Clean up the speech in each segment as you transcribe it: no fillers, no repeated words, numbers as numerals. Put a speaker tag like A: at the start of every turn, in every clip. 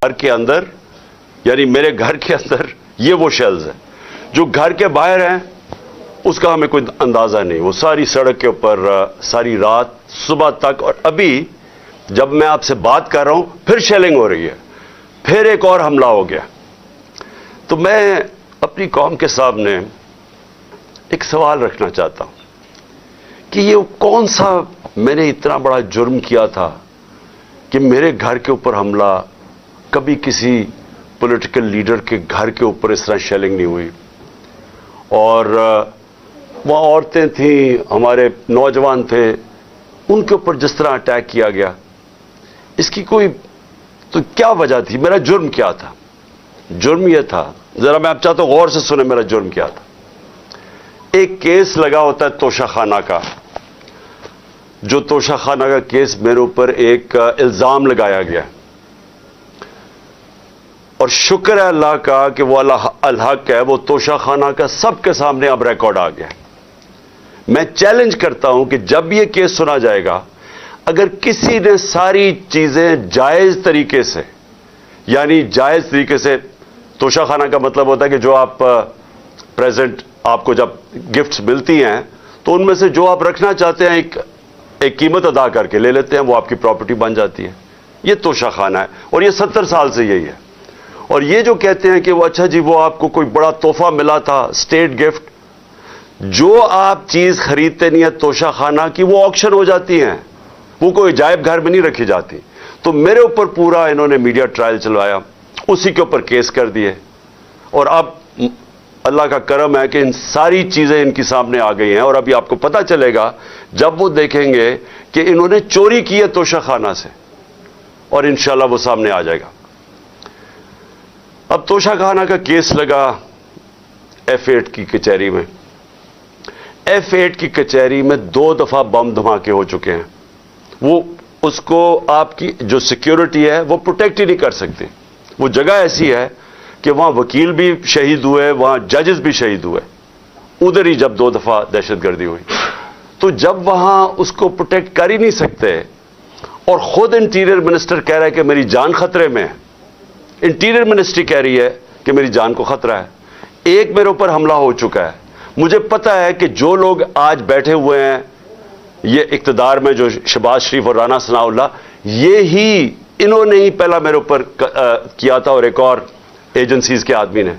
A: گھر کے اندر یعنی میرے گھر کے اندر یہ وہ شیلز ہیں جو گھر کے باہر ہیں اس کا ہمیں کوئی اندازہ نہیں. وہ ساری سڑک کے اوپر ساری رات صبح تک, اور ابھی جب میں آپ سے بات کر رہا ہوں پھر شیلنگ ہو رہی ہے, پھر ایک اور حملہ ہو گیا. تو میں اپنی قوم کے سامنے ایک سوال رکھنا چاہتا ہوں کہ یہ کون سا میں نے اتنا بڑا جرم کیا تھا کہ میرے گھر کے اوپر حملہ, کبھی کسی پولیٹیکل لیڈر کے گھر کے اوپر اس طرح شیلنگ نہیں ہوئی. اور وہاں عورتیں تھیں, ہمارے نوجوان تھے, ان کے اوپر جس طرح اٹیک کیا گیا, اس کی کوئی تو کیا وجہ تھی؟ میرا جرم کیا تھا؟ جرم یہ تھا, ذرا میں آپ چاہتا ہوں غور سے سنیں میرا جرم کیا تھا. ایک کیس لگا ہوتا ہے توشہ خانہ کا, جو توشہ خانہ کا کیس میرے اوپر ایک الزام لگایا گیا, اور شکر ہے اللہ کا کہ وہ الحق ہے, وہ توشہ خانہ کا سب کے سامنے اب ریکارڈ آ گیا. میں چیلنج کرتا ہوں کہ جب یہ کیس سنا جائے گا, اگر کسی نے ساری چیزیں جائز طریقے سے, یعنی جائز طریقے سے, توشہ خانہ کا مطلب ہوتا ہے کہ جو آپ پریزنٹ آپ کو جب گفٹس ملتی ہیں تو ان میں سے جو آپ رکھنا چاہتے ہیں ایک قیمت ادا کر کے لے لیتے ہیں, وہ آپ کی پراپرٹی بن جاتی ہے. یہ توشہ خانہ ہے, اور یہ 70 سال سے یہی ہے. اور یہ جو کہتے ہیں کہ وہ اچھا جی وہ آپ کو کوئی بڑا تحفہ ملا تھا, اسٹیٹ گفٹ, جو آپ چیز خریدتے نہیں ہے توشہ خانہ کی, وہ آکشن ہو جاتی ہیں, وہ کوئی عجائب گھر میں نہیں رکھی جاتی. تو میرے اوپر پورا انہوں نے میڈیا ٹرائل چلوایا, اسی کے اوپر کیس کر دیے, اور اب اللہ کا کرم ہے کہ ان ساری چیزیں ان کی سامنے آ گئی ہیں. اور ابھی آپ کو پتہ چلے گا جب وہ دیکھیں گے کہ انہوں نے چوری کی ہے توشہ خانہ سے, اور انشاءاللہ وہ سامنے آ جائے گا. اب توشہ خانہ کا کیس لگا F8 کی کچہری میں. F8 کی کچہری میں 2 دفعہ بم دھماکے ہو چکے ہیں. وہ اس کو آپ کی جو سیکیورٹی ہے وہ پروٹیکٹ ہی نہیں کر سکتے. وہ جگہ ایسی ہے کہ وہاں وکیل بھی شہید ہوئے, وہاں ججز بھی شہید ہوئے, ادھر ہی جب 2 دفعہ دہشت گردی ہوئی. تو جب وہاں اس کو پروٹیکٹ کر ہی نہیں سکتے, اور خود انٹیریئر منسٹر کہہ رہا ہے کہ میری جان خطرے میں ہے, انٹیریئر منسٹری کہہ رہی ہے کہ میری جان کو خطرہ ہے. ایک میرے اوپر حملہ ہو چکا ہے. مجھے پتا ہے کہ جو لوگ آج بیٹھے ہوئے ہیں یہ اقتدار میں, جو شہباز شریف اور رانا ثناء اللہ, یہی انہوں نے ہی پہلا میرے اوپر کیا تھا, اور ایک اور ایجنسیز کے آدمی نے.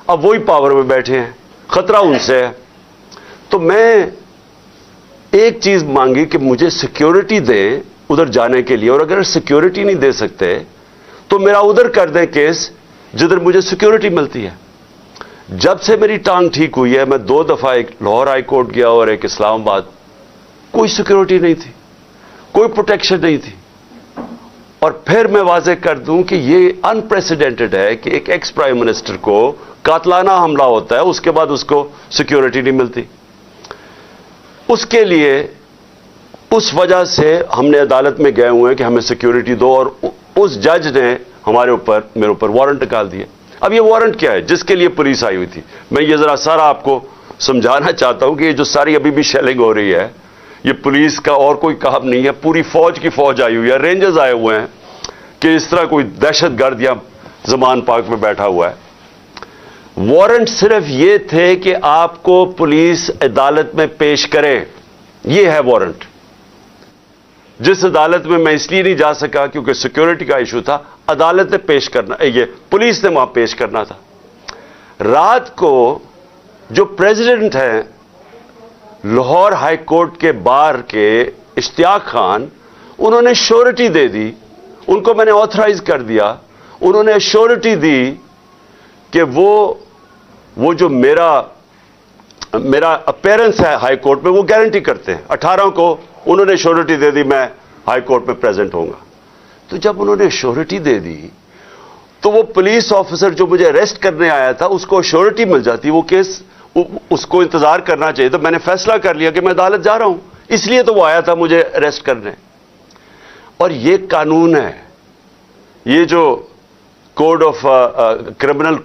A: اب وہی پاور میں بیٹھے ہیں, خطرہ ان سے ہے. تو میں ایک چیز مانگی کہ مجھے سیکیورٹی دیں ادھر جانے کے لیے, اور اگر سیکیورٹی نہیں دے سکتے تو میرا ادھر کر دیں کیس جدھر مجھے سیکیورٹی ملتی ہے. جب سے میری ٹانگ ٹھیک ہوئی ہے, میں 2 دفعہ ایک لاہور ہائی کورٹ گیا اور ایک اسلام آباد, کوئی سیکیورٹی نہیں تھی, کوئی پروٹیکشن نہیں تھی. اور پھر میں واضح کر دوں کہ یہ انپریسیڈنٹڈ ہے کہ ایک ایکس پرائم منسٹر کو قاتلانہ حملہ ہوتا ہے, اس کے بعد اس کو سیکیورٹی نہیں ملتی. اس کے لیے اس وجہ سے ہم نے عدالت میں گئے ہوئے ہیں کہ ہمیں سیکیورٹی دو, اور اس جج نے میرے اوپر وارنٹ نکال دیا. اب یہ وارنٹ کیا ہے؟ جس کے لیے پولیس آئی ہوئی تھی. میں یہ ذرا سارا آپ کو سمجھانا چاہتا ہوں کہ یہ جو ساری ابھی بھی شیلنگ ہو رہی ہے, یہ پولیس کا اور کوئی کام نہیں ہے, پوری فوج کی فوج آئی ہوئی ہے, رینجرز آئے ہوئے ہیں کہ اس طرح کوئی دہشت گرد یا زمان پاک میں بیٹھا ہوا ہے. وارنٹ صرف یہ تھے کہ آپ کو پولیس عدالت میں پیش کرے, یہ ہے وارنٹ. جس عدالت میں میں اس لیے نہیں جا سکا کیونکہ سیکیورٹی کا ایشو تھا, عدالت نے پیش کرنا, یہ پولیس نے وہاں پیش کرنا تھا. رات کو جو پریزیڈنٹ ہیں لاہور ہائی کورٹ کے بار کے اشتیاق خان, انہوں نے شورٹی دے دی, ان کو میں نے آتھرائز کر دیا, انہوں نے شورٹی دی کہ وہ جو میرا اپیرنس ہے ہائی کورٹ میں وہ گارنٹی کرتے ہیں. 18 کو انہوں نے شورٹی دے دی میں ہائی کورٹ میں پریزنٹ ہوں گا. تو جب انہوں نے شورٹی دے دی تو وہ پولیس آفیسر جو مجھے اریسٹ کرنے آیا تھا اس کو شورٹی مل جاتی, وہ کیس اس کو انتظار کرنا چاہیے. تو میں نے فیصلہ کر لیا کہ میں عدالت جا رہا ہوں, اس لیے تو وہ آیا تھا مجھے اریسٹ کرنے. اور یہ قانون ہے, یہ جو کوڈ آف کرمنل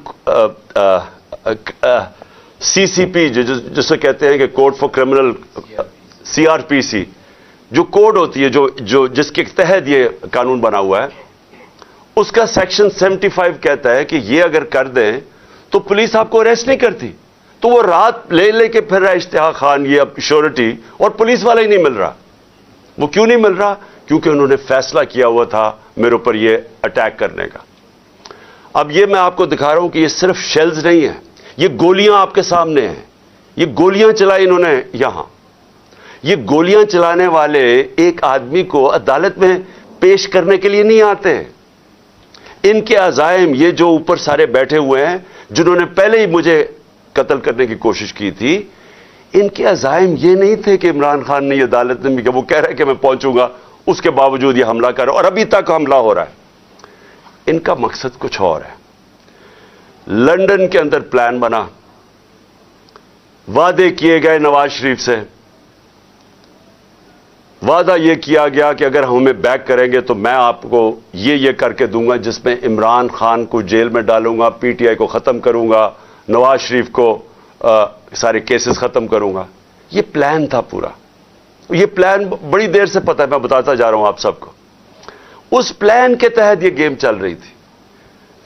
A: CCP جسے کہتے ہیں کہ کوڈ فار کرمنل CRPC جو کوڈ ہوتی ہے جو جس کے تحت یہ قانون بنا ہوا ہے, اس کا سیکشن 75 کہتا ہے کہ یہ اگر کر دیں تو پولیس آپ کو اریسٹ نہیں کرتی. تو وہ رات لے کے پھر رہا ہے اشتہا خان یہ اب شیورٹی, اور پولیس والا ہی نہیں مل رہا. وہ کیوں نہیں مل رہا؟ کیونکہ انہوں نے فیصلہ کیا ہوا تھا میرے اوپر یہ اٹیک کرنے کا. اب یہ میں آپ کو دکھا رہا ہوں کہ یہ صرف شیلز نہیں ہیں, یہ گولیاں آپ کے سامنے ہیں. یہ گولیاں چلائی انہوں نے یہاں. یہ گولیاں چلانے والے ایک آدمی کو عدالت میں پیش کرنے کے لیے نہیں آتے. ان کے عزائم, یہ جو اوپر سارے بیٹھے ہوئے ہیں جنہوں نے پہلے ہی مجھے قتل کرنے کی کوشش کی تھی, ان کے عزائم یہ نہیں تھے کہ عمران خان نے یہ عدالت میں کہ وہ کہہ رہا ہے کہ میں پہنچوں گا, اس کے باوجود یہ حملہ کر رہا ہے اور ابھی تک حملہ ہو رہا ہے. ان کا مقصد کچھ اور ہے. لندن کے اندر پلان بنا, وعدے کیے گئے نواز شریف سے. وعدہ یہ کیا گیا کہ اگر ہمیں بیک کریں گے تو میں آپ کو یہ کر کے دوں گا, جس میں عمران خان کو جیل میں ڈالوں گا, پی ٹی آئی کو ختم کروں گا, نواز شریف کو سارے کیسز ختم کروں گا. یہ پلان تھا پورا. یہ پلان بڑی دیر سے پتہ ہے, میں بتاتا جا رہا ہوں آپ سب کو. اس پلان کے تحت یہ گیم چل رہی تھی.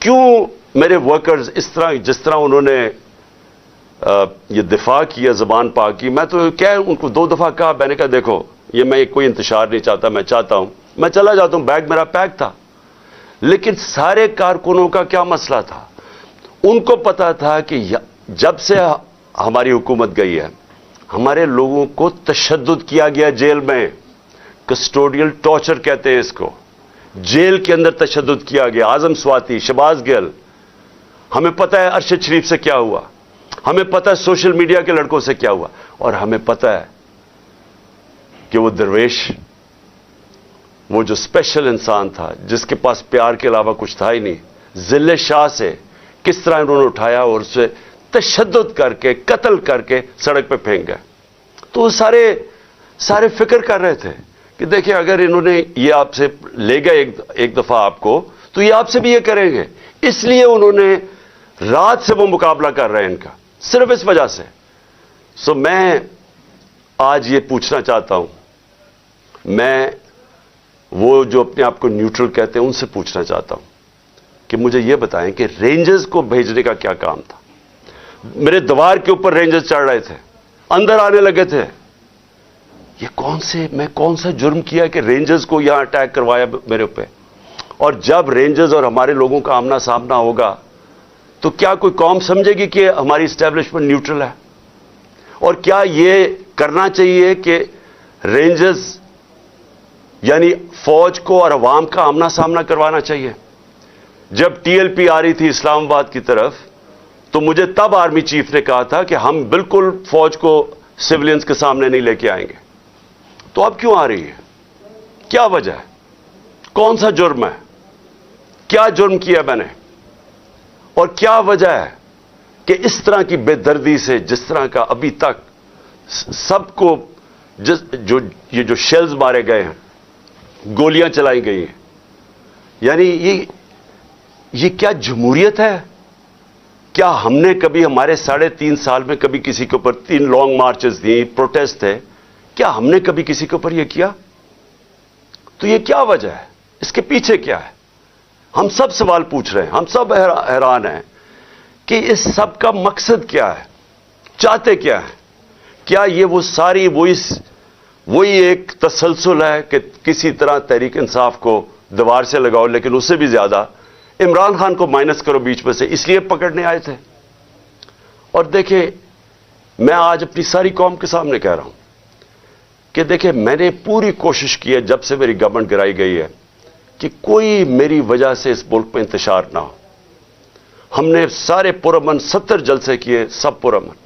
A: کیوں میرے ورکرز اس طرح, جس طرح انہوں نے یہ دفاع کیا زبان پاک کی, میں تو کیا ان کو 2 دفعہ کہا, میں نے کہا دیکھو یہ میں کوئی انتشار نہیں چاہتا, میں چاہتا ہوں میں چلا جاتا ہوں, بیگ میرا پیک تھا. لیکن سارے کارکنوں کا کیا مسئلہ تھا؟ ان کو پتا تھا کہ جب سے ہماری حکومت گئی ہے ہمارے لوگوں کو تشدد کیا گیا جیل میں. کسٹوڈیل ٹارچر کہتے ہیں اس کو. جیل کے اندر تشدد کیا گیا. اعظم سواتی, شہباز گل, ہمیں پتہ ہے ارشد شریف سے کیا ہوا, ہمیں پتہ ہے سوشل میڈیا کے لڑکوں سے کیا ہوا, اور ہمیں پتہ ہے کہ وہ درویش, وہ جو اسپیشل انسان تھا جس کے پاس پیار کے علاوہ کچھ تھا ہی نہیں, ذل شاہ سے کس طرح انہوں نے اٹھایا اور اسے تشدد کر کے قتل کر کے سڑک پہ پھینک گئے. تو وہ سارے فکر کر رہے تھے کہ دیکھیں اگر انہوں نے یہ آپ سے لے گئے ایک دفعہ آپ کو, تو یہ آپ سے بھی یہ کریں گے. اس لیے انہوں نے رات سے وہ مقابلہ کر رہے ہیں ان کا, صرف اس وجہ سے. سو میں آج یہ پوچھنا چاہتا ہوں, میں وہ جو اپنے آپ کو نیوٹرل کہتے ہیں ان سے پوچھنا چاہتا ہوں کہ مجھے یہ بتائیں کہ رینجرز کو بھیجنے کا کیا کام تھا؟ میرے دیوار کے اوپر رینجرز چڑھ رہے تھے, اندر آنے لگے تھے. یہ میں کون سا جرم کیا کہ رینجرز کو یہاں اٹیک کروایا میرے اوپر؟ اور جب رینجرز اور ہمارے لوگوں کا آمنا سامنا ہوگا تو کیا کوئی قوم سمجھے گی کہ ہماری اسٹیبلشمنٹ نیوٹرل ہے؟ اور کیا یہ کرنا چاہیے کہ رینجرز یعنی فوج کو اور عوام کا آمنا سامنا کروانا چاہیے؟ جب ٹی ایل پی آ رہی تھی اسلام آباد کی طرف تو مجھے تب آرمی چیف نے کہا تھا کہ ہم بالکل فوج کو سولینز کے سامنے نہیں لے کے آئیں گے. تو اب کیوں آ رہی ہے؟ کیا وجہ ہے؟ کون سا جرم ہے؟ کیا جرم کیا میں نے؟ اور کیا وجہ ہے کہ اس طرح کی بے دردی سے, جس طرح کا ابھی تک سب کو یہ جو شیلز مارے گئے ہیں, گولیاں چلائی گئی ہیں, یعنی یہ کیا جمہوریت ہے؟ کیا ہم نے کبھی ہمارے 3.5 سال میں کبھی کسی کے اوپر 3 لانگ مارچز تھیں, پروٹیسٹ تھے, کیا ہم نے کبھی کسی کے اوپر یہ کیا؟ تو یہ کیا وجہ ہے؟ اس کے پیچھے کیا ہے؟ ہم سب سوال پوچھ رہے ہیں, ہم سب حیران ہیں کہ اس سب کا مقصد کیا ہے, چاہتے کیا ہے؟ کیا یہ وہ ساری وہی ایک تسلسل ہے کہ کسی طرح تحریک انصاف کو دیوار سے لگاؤ, لیکن اس سے بھی زیادہ عمران خان کو مائنس کرو بیچ میں سے, اس لیے پکڑنے آئے تھے؟ اور دیکھیں میں آج اپنی ساری قوم کے سامنے کہہ رہا ہوں کہ دیکھیں میں نے پوری کوشش کی ہے جب سے میری گورنمنٹ گرائی گئی ہے کہ کوئی میری وجہ سے اس ملک میں انتشار نہ ہو. ہم نے سارے پرامن 70 جلسے کیے, سب پرامن.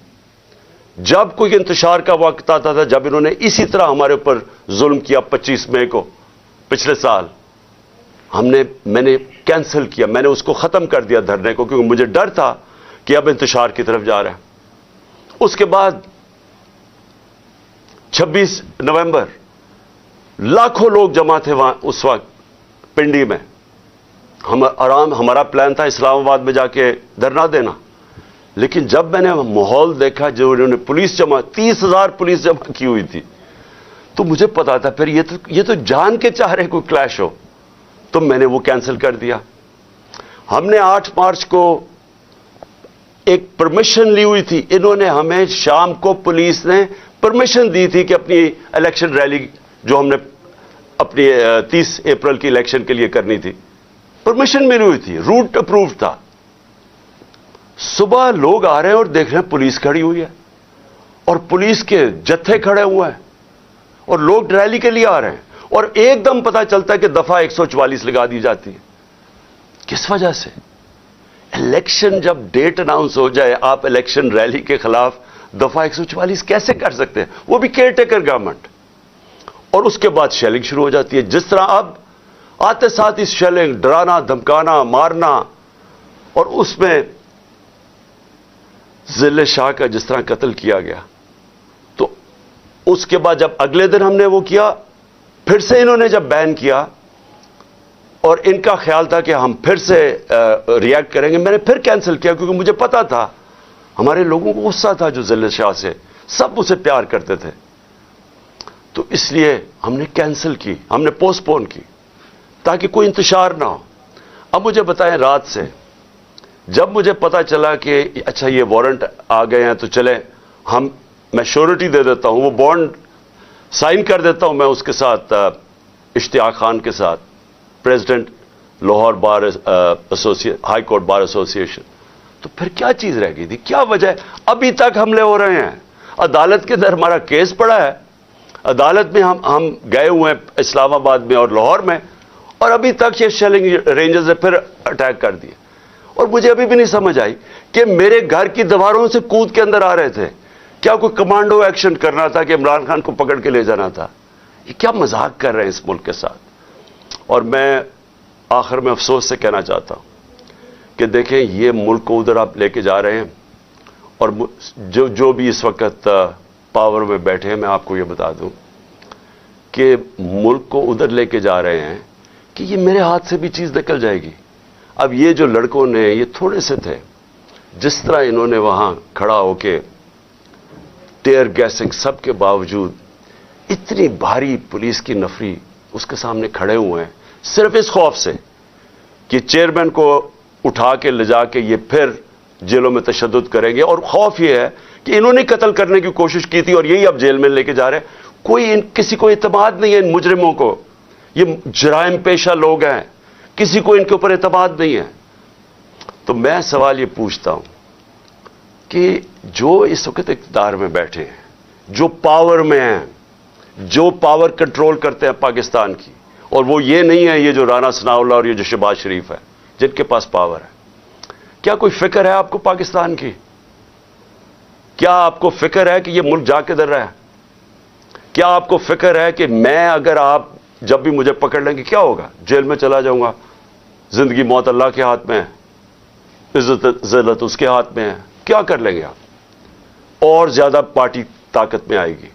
A: جب کوئی انتشار کا وقت آتا تھا, جب انہوں نے اسی طرح ہمارے اوپر ظلم کیا 25 مئی کو پچھلے سال, میں نے کینسل کیا, میں نے اس کو ختم کر دیا دھرنے کو, کیونکہ مجھے ڈر تھا کہ اب انتشار کی طرف جا رہا ہے. اس کے بعد 26 نومبر لاکھوں لوگ جمع تھے وہاں اس وقت پنڈی میں. ہمارا پلان تھا اسلام آباد میں جا کے دھرنا دینا, لیکن جب میں نے ماحول دیکھا جو انہوں نے پولیس 30,000 پولیس جمع کی ہوئی تھی, تو مجھے پتا تھا پھر یہ تو جان کے چاہ رہے کوئی کلیش ہو, تو میں نے وہ کینسل کر دیا. ہم نے 8 مارچ کو ایک پرمیشن لی ہوئی تھی. انہوں نے ہمیں شام کو پولیس نے پرمیشن دی تھی کہ اپنی الیکشن ریلی جو ہم نے اپنی 30 اپریل کی الیکشن کے لیے کرنی تھی, پرمیشن ملی ہوئی تھی, روٹ اپرووڈ تھا. صبح لوگ آ رہے ہیں اور دیکھ رہے ہیں پولیس کھڑی ہوئی ہے اور پولیس کے جتھے کھڑے ہوئے ہیں اور لوگ ریلی کے لیے آ رہے ہیں, اور ایک دم پتہ چلتا ہے کہ دفعہ 144 لگا دی جاتی ہے. کس وجہ سے؟ الیکشن جب ڈیٹ اناؤنس ہو جائے, آپ الیکشن ریلی کے خلاف دفعہ 144 کیسے کر سکتے ہیں, وہ بھی کیئر ٹیکر گورنمنٹ. اور اس کے بعد شیلنگ شروع ہو جاتی ہے. جس طرح اب آتے ساتھ اس شیلنگ, ڈرانا, دھمکانا, مارنا, اور اس میں ذل شاہ کا جس طرح قتل کیا گیا, تو اس کے بعد جب اگلے دن ہم نے وہ کیا, پھر سے انہوں نے جب بین کیا اور ان کا خیال تھا کہ ہم پھر سے ریئیکٹ کریں گے, میں نے پھر کینسل کیا کیونکہ مجھے پتا تھا ہمارے لوگوں کو غصہ تھا جو ذل شاہ سے, سب اسے پیار کرتے تھے. تو اس لیے ہم نے کینسل کی, ہم نے پوسٹ پون کی تاکہ کوئی انتشار نہ ہو. اب مجھے بتائیں, رات سے جب مجھے پتا چلا کہ اچھا یہ وارنٹ آ گئے ہیں تو چلے میں شیورٹی دے دیتا ہوں, وہ بانڈ سائن کر دیتا ہوں میں اس کے ساتھ, اشتیاق خان کے ساتھ, پریزیڈنٹ لاہور بار ہائی کورٹ بار ایسوسی ایشن. تو پھر کیا چیز رہ گئی تھی, کیا وجہ ہے؟ ابھی تک حملے ہو رہے ہیں, عدالت کے اندر ہمارا کیس پڑا ہے, عدالت میں ہم گئے ہوئے ہیں اسلام آباد میں اور لاہور میں, اور ابھی تک یہ شیلنگ رینجرز نے پھر اٹیک کر دیے. اور مجھے ابھی بھی نہیں سمجھ آئی کہ میرے گھر کی دیواروں سے کود کے اندر آ رہے تھے, کیا کوئی کمانڈو ایکشن کرنا تھا کہ عمران خان کو پکڑ کے لے جانا تھا؟ یہ کیا مذاق کر رہے ہیں اس ملک کے ساتھ. اور میں آخر میں افسوس سے کہنا چاہتا ہوں کہ دیکھیں یہ ملک کو ادھر آپ لے کے جا رہے ہیں, اور جو بھی اس وقت پاور میں بیٹھے ہیں, میں آپ کو یہ بتا دوں کہ ملک کو ادھر لے کے جا رہے ہیں کہ یہ میرے ہاتھ سے بھی چیز نکل جائے گی. اب یہ جو لڑکوں نے, یہ تھوڑے سے تھے, جس طرح انہوں نے وہاں کھڑا ہو کے ٹیئر گیسنگ سب کے باوجود, اتنی بھاری پولیس کی نفری اس کے سامنے کھڑے ہوئے ہیں, صرف اس خوف سے کہ چیئرمین کو اٹھا کے لے جا کے یہ پھر جیلوں میں تشدد کریں گے. اور خوف یہ ہے کہ انہوں نے قتل کرنے کی کوشش کی تھی اور یہی اب جیل میں لے کے جا رہے ہیں. کسی کو اعتماد نہیں ہے ان مجرموں کو, یہ جرائم پیشہ لوگ ہیں, کسی کو ان کے اوپر اعتماد نہیں ہے. تو میں سوال یہ پوچھتا ہوں کہ جو اس وقت اقتدار میں بیٹھے ہیں, جو پاور میں ہیں, جو پاور کنٹرول کرتے ہیں پاکستان کی, اور وہ یہ نہیں ہے یہ جو رانا ثناء اللہ اور یہ جو شہباز شریف ہے جن کے پاس پاور ہے, کیا کوئی فکر ہے آپ کو پاکستان کی؟ کیا آپ کو فکر ہے کہ یہ ملک جا کدھر رہا ہے؟ کیا آپ کو فکر ہے کہ میں اگر آپ جب بھی مجھے پکڑ لیں گے کیا ہوگا؟ جیل میں چلا جاؤں گا, زندگی موت اللہ کے ہاتھ میں ہے, عزت ذلت اس کے ہاتھ میں ہے, کیا کر لیں گے آپ؟ اور زیادہ پارٹی طاقت میں آئے گی,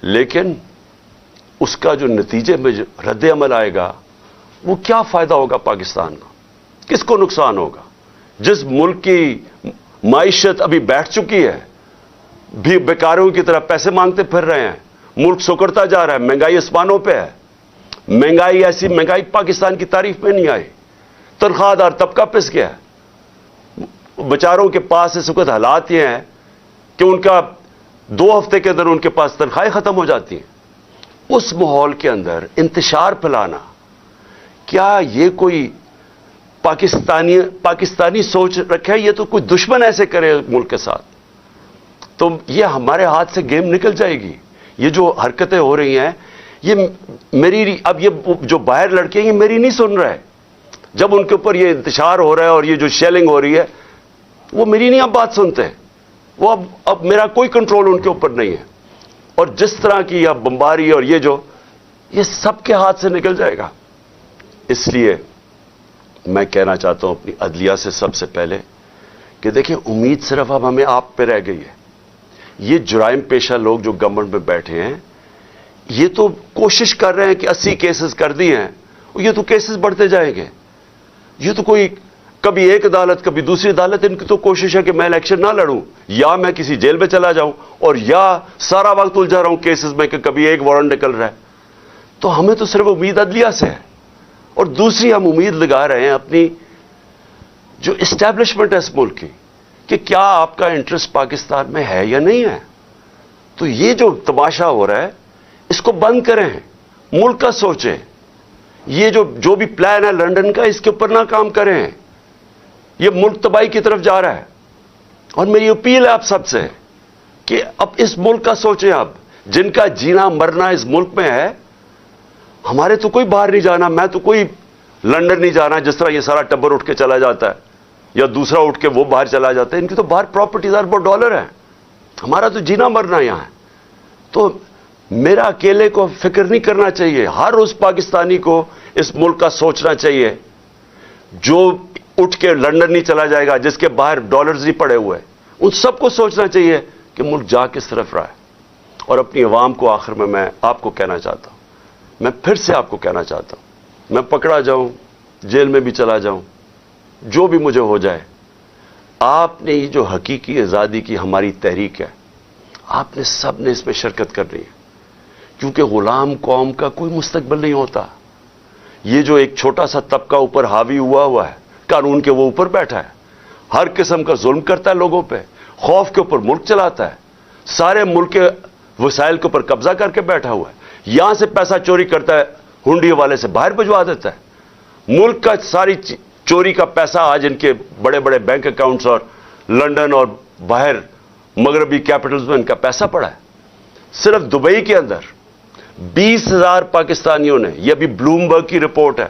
A: لیکن اس کا جو نتیجے میں جو رد عمل آئے گا وہ کیا فائدہ ہوگا پاکستان کا؟ کس کو نقصان ہوگا؟ جس ملک کی معیشت ابھی بیٹھ چکی ہے, بھی بیکاروں کی طرح پیسے مانگتے پھر رہے ہیں, ملک سکڑتا جا رہا ہے, مہنگائی آسمانوں پہ ہے, مہنگائی ایسی مہنگائی پاکستان کی تاریخ میں نہیں آئی, تنخواہ دار طبقہ پس گیا ہے. بیچاروں کے پاس اس وقت حالات یہ ہیں کہ ان کا 2 ہفتے کے اندر ان کے پاس تنخواہیں ختم ہو جاتی ہیں. اس ماحول کے اندر انتشار پھیلانا, کیا یہ کوئی پاکستانی سوچ رکھے؟ یہ تو کوئی دشمن ایسے کرے ملک کے ساتھ تو یہ ہمارے ہاتھ سے گیم نکل جائے گی. یہ جو حرکتیں ہو رہی ہیں یہ میری, اب یہ جو باہر لڑکے ہیں یہ میری نہیں سن رہے, جب ان کے اوپر یہ انتشار ہو رہا ہے اور یہ جو شیلنگ ہو رہی ہے وہ میری نہیں اب بات سنتے, وہ اب میرا کوئی کنٹرول ان کے اوپر نہیں ہے. اور جس طرح کی اب بمباری اور یہ سب کے ہاتھ سے نکل جائے گا. اس لیے میں کہنا چاہتا ہوں اپنی عدلیہ سے سب سے پہلے کہ دیکھیں امید صرف اب ہمیں آپ پہ رہ گئی ہے. یہ جرائم پیشہ لوگ جو گورنمنٹ میں بیٹھے ہیں یہ تو کوشش کر رہے ہیں کہ 80 کیسز کر دی ہیں, یہ تو کیسز بڑھتے جائیں گے. یہ تو کوئی کبھی ایک عدالت کبھی دوسری عدالت, ان کی تو کوشش ہے کہ میں الیکشن نہ لڑوں, یا میں کسی جیل میں چلا جاؤں, اور یا سارا وقت الجھا رہا ہوں کیسز میں کہ کبھی ایک وارنٹ نکل رہا ہے. تو ہمیں تو صرف امید عدلیہ سے ہے, اور دوسری ہم امید لگا رہے ہیں اپنی جو اسٹیبلشمنٹ ہے اس ملک کی کہ کیا آپ کا انٹرسٹ پاکستان میں ہے یا نہیں ہے. تو یہ جو تماشا ہو رہا ہے اس کو بند کریں, ملک کا سوچیں. یہ جو بھی پلان ہے لنڈن کا, اس کے اوپر نہ کام کریں. یہ ملک تباہی کی طرف جا رہا ہے. اور میری اپیل ہے آپ سب سے کہ اب اس ملک کا سوچیں. اب جن کا جینا مرنا اس ملک میں ہے, ہمارے تو کوئی باہر نہیں جانا, میں تو کوئی لنڈن نہیں جانا جس طرح یہ سارا ٹبر اٹھ کے چلا جاتا ہے یا دوسرا اٹھ کے وہ باہر چلا جاتا ہے. ان کی تو باہر پراپرٹیز اربوں ڈالر ہیں, ہمارا تو جینا مرنا یہاں ہے. تو میرا اکیلے کو فکر نہیں کرنا چاہیے, ہر اس پاکستانی کو اس ملک کا سوچنا چاہیے جو اٹھ کے لنڈن نہیں چلا جائے گا, جس کے باہر ڈالرز نہیں پڑے ہوئے. ان سب کو سوچنا چاہیے کہ ملک جا کس طرف رہا ہے. اور اپنی عوام کو آخر میں آپ کو کہنا چاہتا ہوں, میں پھر سے آپ کو کہنا چاہتا ہوں, میں پکڑا جاؤں, جیل میں بھی چلا جاؤں, جو بھی مجھے ہو جائے, آپ نے یہ جو حقیقی آزادی کی ہماری تحریک ہے, آپ نے سب نے اس میں شرکت کرنی ہے. کیونکہ غلام قوم کا کوئی مستقبل نہیں ہوتا. یہ جو ایک چھوٹا سا طبقہ اوپر حاوی ہوا ہے, قانون کے وہ اوپر بیٹھا ہے, ہر قسم کا ظلم کرتا ہے لوگوں پہ, خوف کے اوپر ملک چلاتا ہے, سارے ملک کے وسائل کے اوپر قبضہ کر کے بیٹھا ہوا ہے, یہاں سے پیسہ چوری کرتا ہے, ہنڈی والے سے باہر بھجوا دیتا ہے. ملک کا ساری چوری کا پیسہ آج ان کے بڑے بڑے بینک اکاؤنٹس اور لنڈن اور باہر مغربی کیپٹلز میں ان کا پیسہ پڑا ہے. صرف دبئی کے اندر 20,000 پاکستانیوں نے, یہ ابھی بلومبرگ کی رپورٹ ہے,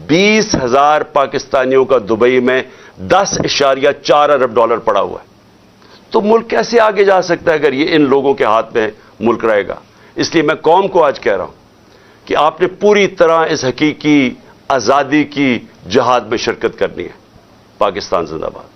A: 20,000 پاکستانیوں کا دبئی میں $10.4 ارب پڑا ہوا ہے. تو ملک کیسے آگے جا سکتا ہے اگر یہ ان لوگوں کے ہاتھ میں ملک رہے گا. اس لیے میں قوم کو آج کہہ رہا ہوں کہ آپ نے پوری طرح اس حقیقی آزادی کی جہاد میں شرکت کرنی ہے. پاکستان زندہ باد.